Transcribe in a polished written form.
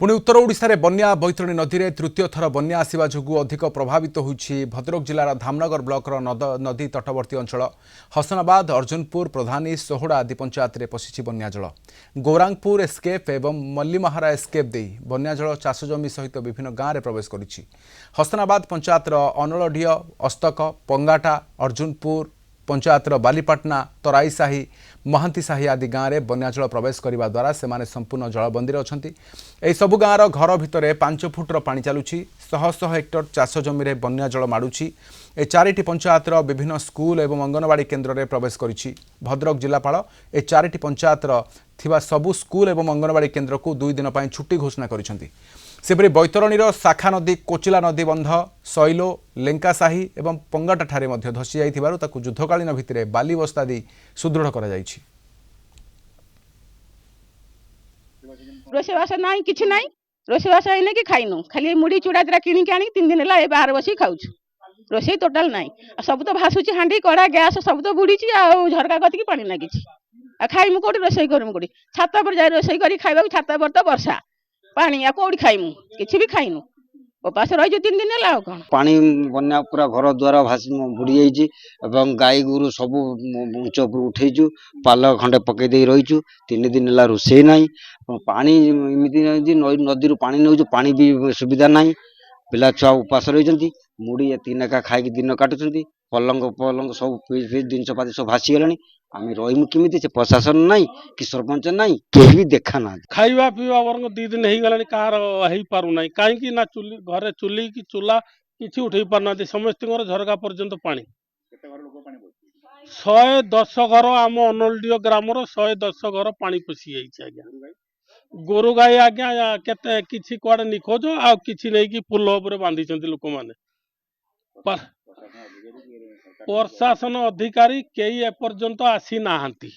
पुणी उत्तर ओडिशा रे बन्या बैतरणी नदी में तृतीय थर बन्या आसिबा जोगु अधिक प्रभावित होइछि भद्रक जिलार धामनगर ब्लॉक नदी तटवर्ती अंचल हसनाबाद अर्जुनपुर प्रधानी सोहड़ा आदि पंचायत में पशिछि बन्या जल गौरांगपुर एस्केप एवं मल्लीमाहारा एस्केप दे बन्या जल चाष जमी सहित विभिन्न गाँव में प्रवेश करिछि। हसनाबाद पंचायतर अनलढिय अस्तक पंगाटा अर्जुनपुर पंचायतर बालीपाटना तराईसाही महांतीसाही आदि गाँव में बन्याजल प्रवेश करने द्वारा से संपूर्ण जलबंदी अच्छा। यह सबु गाँवर घर भितर 5 फुटर पानी चलुची शह शह हेक्टर चाष जमी बन्याजल माड़ुची। ए 4टी पंचायतर विभिन्न स्कूल एवं अंगनवाड़ी केन्द्र में प्रवेश करिछि। भद्रक जिलापाल ए 4टी पंचायतर थिबा सबु स्कूल एवं अंगनवाड़ी केन्द्र को 2 दिन पर छुट्टी घोषणा करिसेंति। सेपरि बैतरणीर शाखा नदी कोचिला नदी बंध शैलो लेंकासाही एवं पंगाटा ठारे मध्य धसी जाइथिबारु ताकु युद्धकालीन भित्तिरे बाली बस्ता दी सुदृढ़ करा जाइछि। रोषेबास ना कि ना रोषेबास है कि खाइनु खाली मुड़ी चूड़ा दिरा किणिक आनी 3 दिन है बाहर बस खाऊँ रोषे टोटाल ना सब तो भाषुची हाँडी कड़ा गैस सब तो बुड़ी झरका कतिक पानी लगी खाइमु कौटी रोषे करमु कौटी छात पर जाए रोषे कर खाइबा छात पर तो वर्षा पानी या कौटी खाइमु किछि भी खाइनु उपास रही 3 दिन है कौन पानी बन्या पूरा घर द्वार बुड़ी जाइए गाई गोरु सब उच्च उठेचु पाल खंडे पकई दे रहीचु 3 दिन है रोषे ना पानी इमती नदी पानी नौ पानी भी सुविधा ना पिला छुआ उपास रही मुड़ी तीनका खाई दिन काटुंट पलंग पलंग सब जिनपाती सब भासीगला आम रहीमु किमिति से प्रशासन नाई कि सरपंच नाई केही भी देखा ना खाइबा पीवा वर्ग 2 दिन हो गलानी कार हो पारु नाही काहेकि ना चुली घरे चुली कि चूल्हा किछि उठै पारना समस्त झरका पर्यंत पानी 110 घर आम अनलडीय ग्राम 110 घर पानी पशि जाइए आज्ञा गोरु गाई आज्ञा केते किछि कुआडे निखोज आ किछि नै कि पुल ऊपर बांधी चंती लोक माने प्रशासन अधिकारी केही एपर्यंत आसी नाहांती।